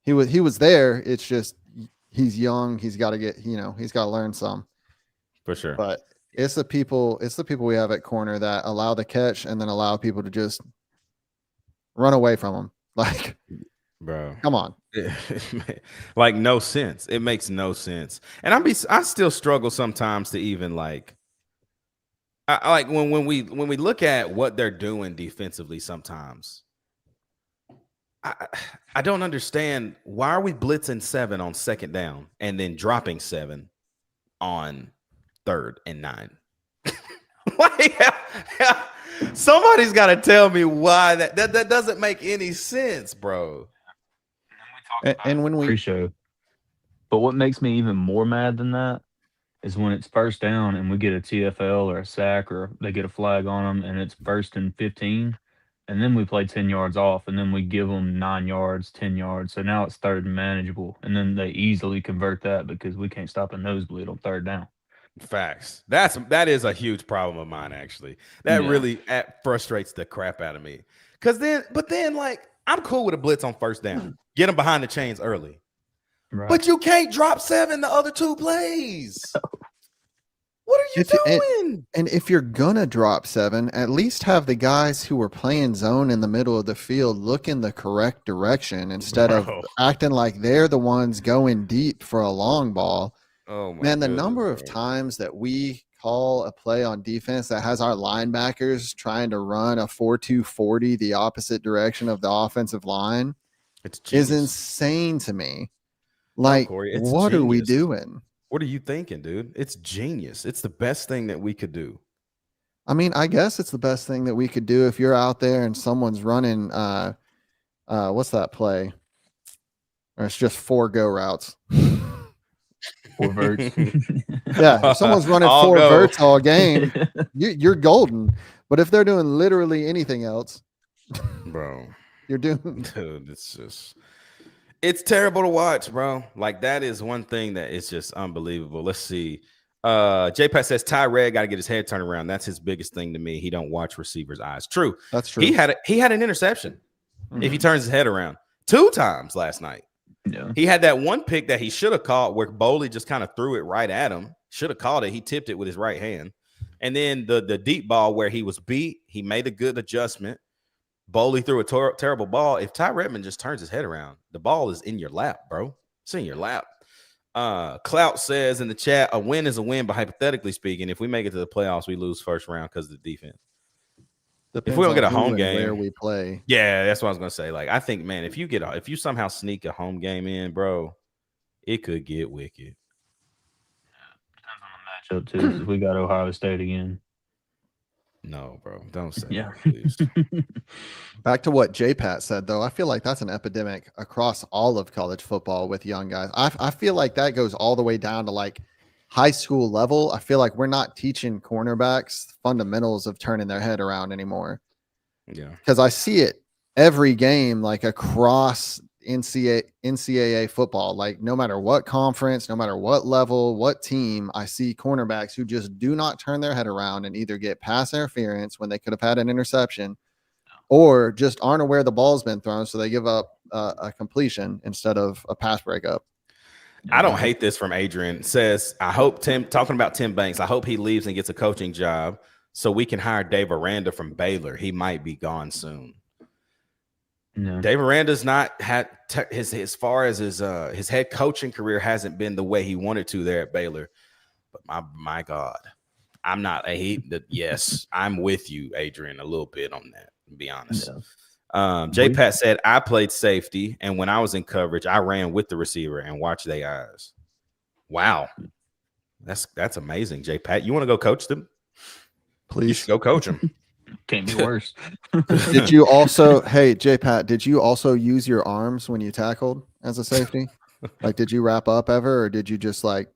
he was there. It's just he's young. He's got to he's got to learn some. For sure. But it's the people we have at corner that allow the catch and then allow people to just run away from them. Like, bro, come on. Like, no sense. It makes no sense. And I still struggle sometimes to even like when we look at what they're doing defensively sometimes. I don't understand. Why are we blitzing 7 on second down and then dropping 7 on 3rd and 9? Like, somebody's got to tell me why that doesn't make any sense, bro. And when we pre-show. But what makes me even more mad than that is when it's first down and we get a TFL or a sack or they get a flag on them and it's 1st and 15, and then we play 10 yards off and then we give them 9 yards, 10 yards. So now it's 3rd and manageable, and then they easily convert that because we can't stop a nosebleed on 3rd down. Facts. That is a huge problem of mine, actually. That really frustrates the crap out of me. But then, like, I'm cool with a blitz on 1st down. Get them behind the chains early. Right. But you can't drop 7 the other 2 plays. What are you doing? And if you're gonna drop 7, at least have the guys who are playing zone in the middle of the field look in the correct direction instead of acting like they're the ones going deep for a long ball. Oh my Man, the goodness, number bro. of times that we call a play on defense that has our linebackers trying to run a 4-2-40 the opposite direction of the offensive line is insane to me. Like, Corey, it's what are we genius. doing? What are you thinking, dude? It's genius. It's the best thing that we could do. I mean, I guess it's the best thing that we could do if you're out there and someone's running what's that play? Or it's just 4 go routes. 4 verts. Yeah, if someone's running I'll 4 go. verts all game, you're golden. But if they're doing literally anything else, Bro. you're doing. Dude, it's terrible to watch, bro. Like, that is one thing that is just unbelievable. Let's see. J-Pat says Tyree got to get his head turned around. That's his biggest thing to me. He don't watch receivers' eyes. True. That's true. He had an interception. If he turns his head around 2 times last night. Yeah. He had that one pick that he should have caught where Boley just kind of threw it right at him. Should have caught it. He tipped it with his right hand. And then the deep ball where he was beat, he made a good adjustment. Boley threw a terrible ball. If Ty Redmond just turns his head around, the ball is in your lap, bro. It's in your lap. Clout says in the chat, a win is a win, but hypothetically speaking, if we make it to the playoffs, we lose first round because of the defense. Depends if we don't get a on who home and game, where we play. Yeah, that's what I was gonna say. Like, I think, man, if you somehow sneak a home game in, bro, it could get wicked. Depends on the matchup too. If we got Ohio State again. No, bro, don't say Yeah. that, please. Back to what J-Pat said, though, I feel like that's an epidemic across all of college football with young guys. I feel like that goes all the way down to like high school level. I feel like we're not teaching cornerbacks fundamentals of turning their head around anymore. Yeah, because I see it every game, like across NCAA football. Like, no matter what conference, no matter what level, what team, I see cornerbacks who just do not turn their head around and either get pass interference when they could have had an interception, or just aren't aware the ball's been thrown, so they give up a completion instead of a pass breakup. I don't hate this from Adrian. Says, I hope talking about Tim Banks, I hope he leaves and gets a coaching job so we can hire Dave Aranda from Baylor. He might be gone soon. No. Dave Aranda's not had as far as his head coaching career hasn't been the way he wanted to there at Baylor. But my God, I'm not a hate. Yes, I'm with you, Adrian, a little bit on that, to be honest. Yeah. J-Pat said, I played safety, and when I was in coverage, I ran with the receiver and watched their eyes. Wow. That's amazing, J-Pat. You want to go coach them? You Please should go coach them. Can't be worse. Did you also, hey, J-Pat, did you also use your arms when you tackled as a safety? Like, did you wrap up ever, or did you just like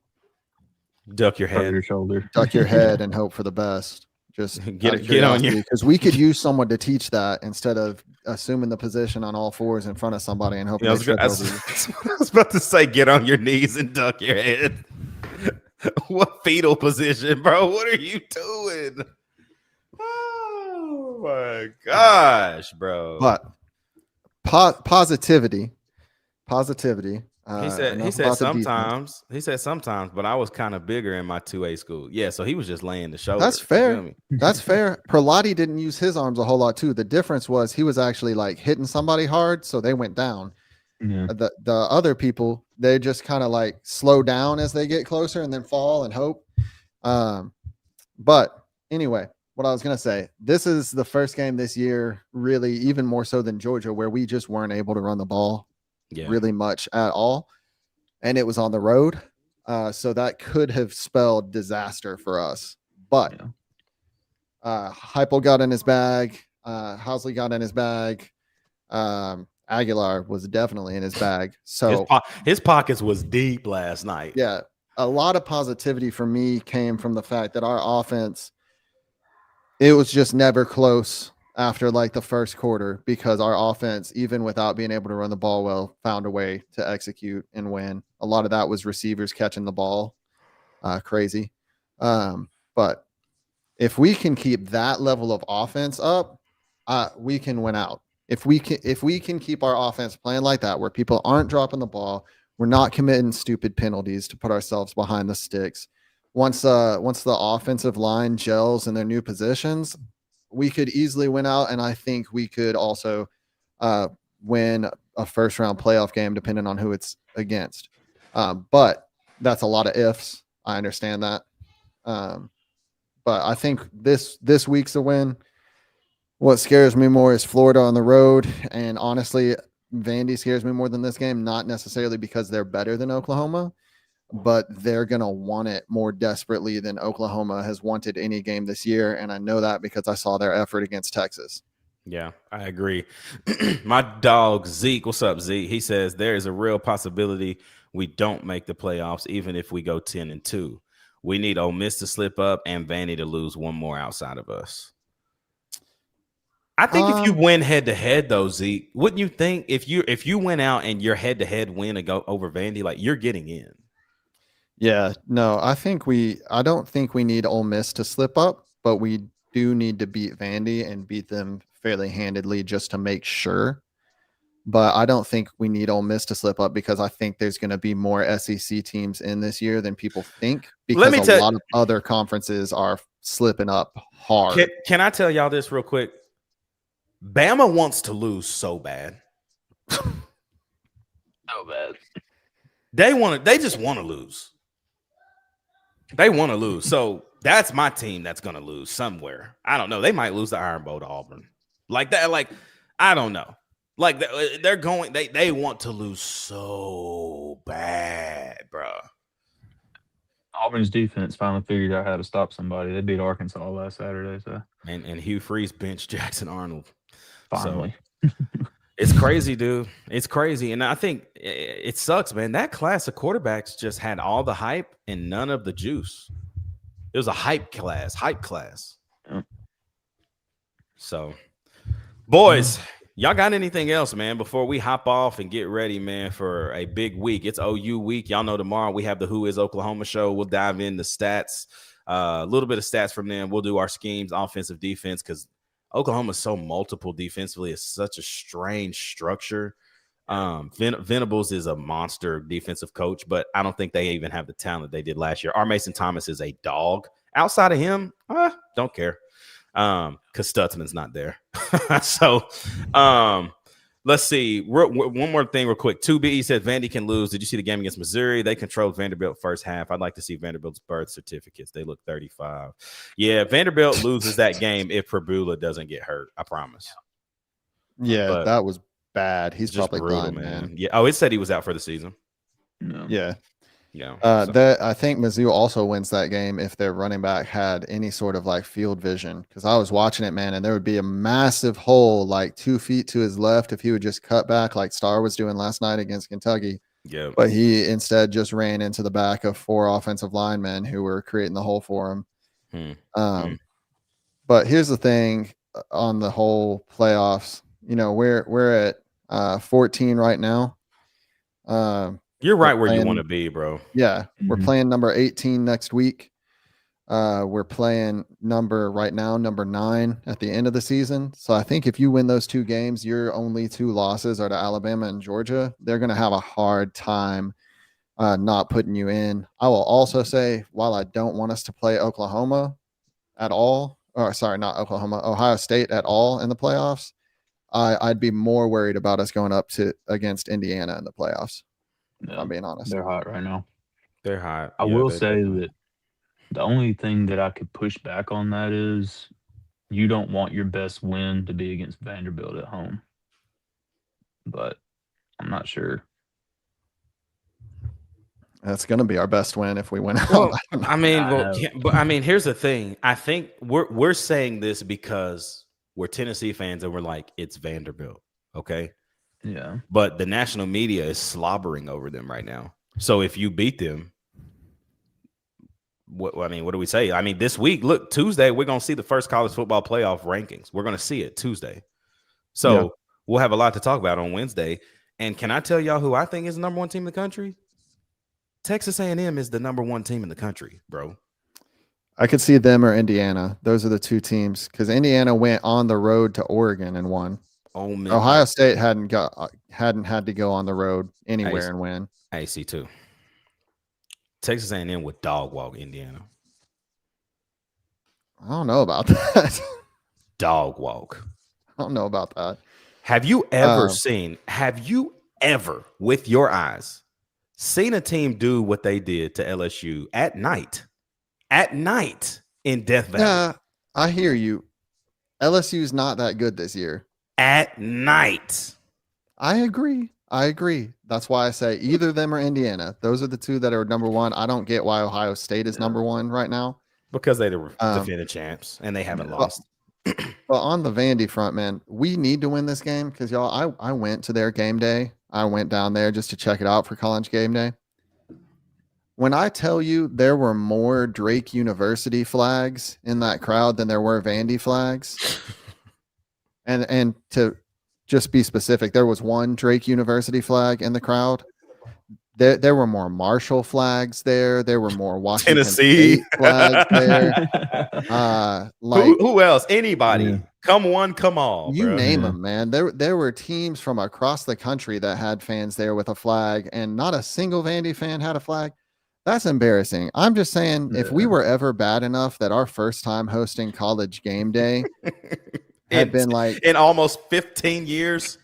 Duck your Cover head. your shoulder. duck your head and hope for the best? Just Get on your. because we could use someone to teach that instead of assuming the position on all fours in front of somebody and hoping I they trip over you. was about to say, get on your knees and duck your head. What fetal position, bro? What are you doing? Oh my gosh, bro. But positivity. He said sometimes. He said sometimes, but I was kind of bigger in my 2A school. Yeah, so he was just laying the shoulder. That's You fair. feel me? That's fair. Perlotti didn't use his arms a whole lot too. The difference was he was actually like hitting somebody hard, so they went down. Yeah. The other people, they just kind of like slow down as they get closer and then fall and hope. But anyway, what I was going to say, this is the first game this year, really even more so than Georgia, where we just weren't able to run the ball really much at all. And it was on the road. So that could have spelled disaster for us. But Heupel got in his bag. Housley got in his bag. Aguilar was definitely in his bag. So his pockets was deep last night. Yeah. A lot of positivity for me came from the fact that our offense, it was just never close after like the first quarter, because our offense, even without being able to run the ball well, found a way to execute and win. A lot of that was receivers catching the ball. Crazy. But if we can keep that level of offense up, we can win out. If we can keep our offense playing like that, where people aren't dropping the ball, we're not committing stupid penalties to put ourselves behind the sticks. Once the offensive line gels in their new positions, we could easily win out, and I think we could also win a first-round playoff game, depending on who it's against. But that's a lot of ifs. I understand that. But I think this week's a win. What scares me more is Florida on the road, and honestly, Vandy scares me more than this game, not necessarily because they're better than Oklahoma, but they're going to want it more desperately than Oklahoma has wanted any game this year. And I know that because I saw their effort against Texas. Yeah, I agree. My dog, Zeke, what's up, Zeke? He says there is a real possibility we don't make the playoffs, even if we go 10-2. We need Ole Miss to slip up and Vandy to lose one more outside of us. I think if you win head-to-head, though, Zeke, wouldn't you think if you went out and your head-to-head win and go over Vandy, like you're getting in? Yeah, no, I don't think we need Ole Miss to slip up, but we do need to beat Vandy and beat them fairly handedly just to make sure. But I don't think we need Ole Miss to slip up, because I think there's going to be more SEC teams in this year than people think, because a lot of other conferences are slipping up hard. Can I tell y'all this real quick? Bama wants to lose so bad. So bad. They just want to lose. They want to lose. So that's my team that's going to lose somewhere. I don't know. They might lose the Iron Bowl to Auburn. Like that. Like, I don't know. Like they're going, they want to lose so bad, bro. Auburn's defense finally figured out how to stop somebody. They beat Arkansas last Saturday. So and Hugh Freeze benched Jackson Arnold. Finally. So, it's crazy, dude. It's crazy. And I think it sucks, man. That class of quarterbacks just had all the hype and none of the juice. It was a hype class. Yeah. So, boys, y'all got anything else, man, before we hop off and get ready, man, for a big week? It's OU week. Y'all know tomorrow we have the Who is Oklahoma show. We'll dive into stats, a little bit of stats from them. We'll do our schemes, offensive, defense, because Oklahoma's so multiple defensively. It's such a strange structure. Venables is a monster defensive coach, but I don't think they even have the talent they did last year. R. Mason Thomas is a dog. Outside of him, don't care. Because Stutzman's not there. So let's see. One more thing real quick. 2B said Vandy can lose. Did you see the game against Missouri? They controlled Vanderbilt first half. I'd like to see Vanderbilt's birth certificates. They look 35. Yeah, Vanderbilt loses that game if Prabula doesn't get hurt. I promise. Yeah, but that was bad. He's probably brutal, done, man. Yeah. Oh, it said he was out for the season. No. Yeah. Yeah. I think Mizzou also wins that game if their running back had any sort of like field vision, because I was watching it, man, and there would be a massive hole like 2 feet to his left if he would just cut back like Starr was doing last night against Kentucky. Yeah. But he instead just ran into the back of 4 offensive linemen who were creating the hole for him. But here's the thing on the whole playoffs. You know, we're at 14 right now. You're right where you want to be, bro. Yeah. We're playing number 18 next week. We're playing number 9 at the end of the season. So I think if you win those 2 games, your only 2 losses are to Alabama and Georgia. They're going to have a hard time not putting you in. I will also say, while I don't want us to play Oklahoma at all, or sorry, not Oklahoma, Ohio State at all in the playoffs, I'd be more worried about us going up against Indiana in the playoffs. No, I'm being honest. They're hot right now. They're hot. I will say that the only thing that I could push back on that is you don't want your best win to be against Vanderbilt at home. But I'm not sure. That's going to be our best win if we win out. Well, I mean, I but I mean, here's the thing. I think we're saying this because we're Tennessee fans and we're like, it's Vanderbilt, okay? Yeah. But the national media is slobbering over them right now. So if you beat them, what do we say? I mean, this week, look, Tuesday, we're going to see the first college football playoff rankings. We're going to see it Tuesday. So we'll have a lot to talk about on Wednesday. And can I tell y'all who I think is the number one team in the country? Texas A&M is the number one team in the country, bro. I could see them or Indiana. Those are the two teams because Indiana went on the road to Oregon and won. Oh man, Ohio State hadn't had to go on the road anywhere and win. AC2. Texas A&M would dog walk Indiana. I don't know about that. Dog walk. I don't know about that. Have you ever with your eyes seen a team do what they did to LSU at night in Death Valley? Yeah, I hear you. LSU's not that good this year. At night. I agree. That's why I say either them or Indiana. Those are the two that are number one. I don't get why Ohio State is number one right now. Because they're the defending champs and they haven't lost. But on the Vandy front, man, we need to win this game because y'all, I went to their game day. I went down there just to check it out for college game day. When I tell you there were more Drake University flags in that crowd than there were Vandy flags, and to just be specific, there was one Drake University flag in the crowd. There were more Marshall flags there. There were more Washington Tennessee State flags there. Who else? Anybody? Yeah. Come one, come all. You name them, man. There were teams from across the country that had fans there with a flag, and not a single Vandy fan had a flag. That's embarrassing. I'm just saying, if we were ever bad enough that our first time hosting college game day had been like in almost 15 years.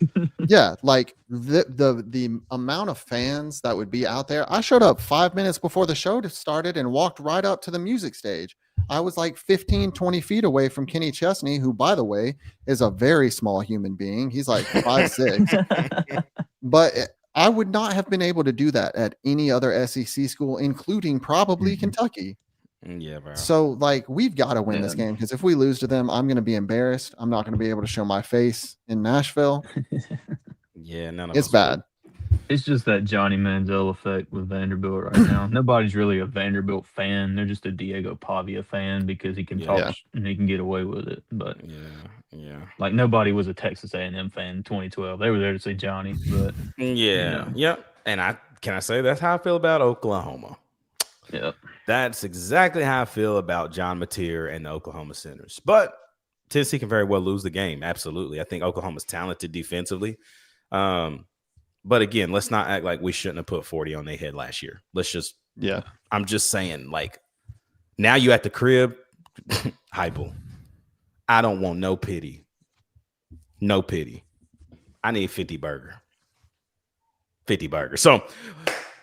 Yeah, like the amount of fans that would be out there. I showed up 5 minutes before the show started and walked right up to the music stage. I was like 15, 20 feet away from Kenny Chesney, who, by the way, is a very small human being. He's like 5'6". But I would not have been able to do that at any other SEC school, including probably Kentucky. Yeah, bro. So, like, we've got to win this game because if we lose to them, I'm going to be embarrassed. I'm not going to be able to show my face in Nashville. Yeah, it's bad. It's just that Johnny Manziel effect with Vanderbilt right now. Nobody's really a Vanderbilt fan. They're just a Diego Pavia fan because he can talk and he can get away with it. But yeah, like nobody was a Texas A&M fan in 2012. They were there to see Johnny. But And I say that's how I feel about Oklahoma. Yep. That's exactly how I feel about John Mateer and the Oklahoma Sooners. But Tennessee can very well lose the game. Absolutely. I think Oklahoma's talented defensively. But again, let's not act like we shouldn't have put 40 on their head last year. Let's just I'm just saying, like, now you at the crib, Heupel. I don't want no pity. No pity. I need 50 burger. 50 burger. So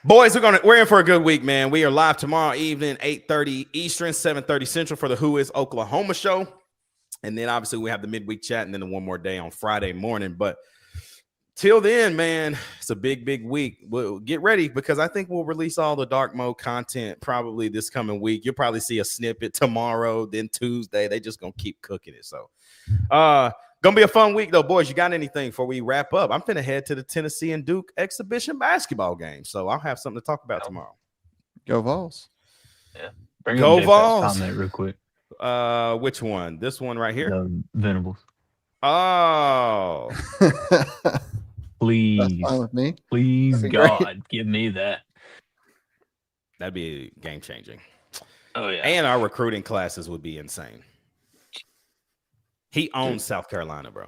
boys, we're in for a good week, man. We are live tomorrow evening, 8:30 Eastern, 7:30 Central for the Who Is Oklahoma show. And then obviously we have the midweek chat and then the one more day on Friday morning. But till then, man, it's a big week. We'll get ready because I think we'll release all the dark mode content probably this coming week. You'll probably see a snippet tomorrow, then Tuesday. They just gonna keep cooking it. So gonna be a fun week though, boys. You got anything before we wrap up? I'm finna head to the Tennessee and Duke exhibition basketball game, so I'll have something to talk about tomorrow. Go Vols! Yeah, go Vols! Comment real quick. Which one? This one right here. Venables. Oh, please, that's fine with me. Please, God, give me that. That'd be game changing. Oh yeah, and our recruiting classes would be insane. He owns South Carolina, bro.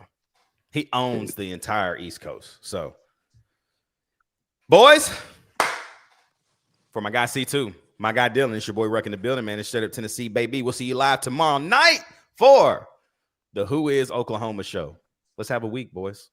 He owns the entire East Coast. So, boys, for my guy C2, my guy Dylan, it's your boy Ruck in the building, man. It's Straight Up Tennessee, baby. We'll see you live tomorrow night for the Who Is Oklahoma show. Let's have a week, boys.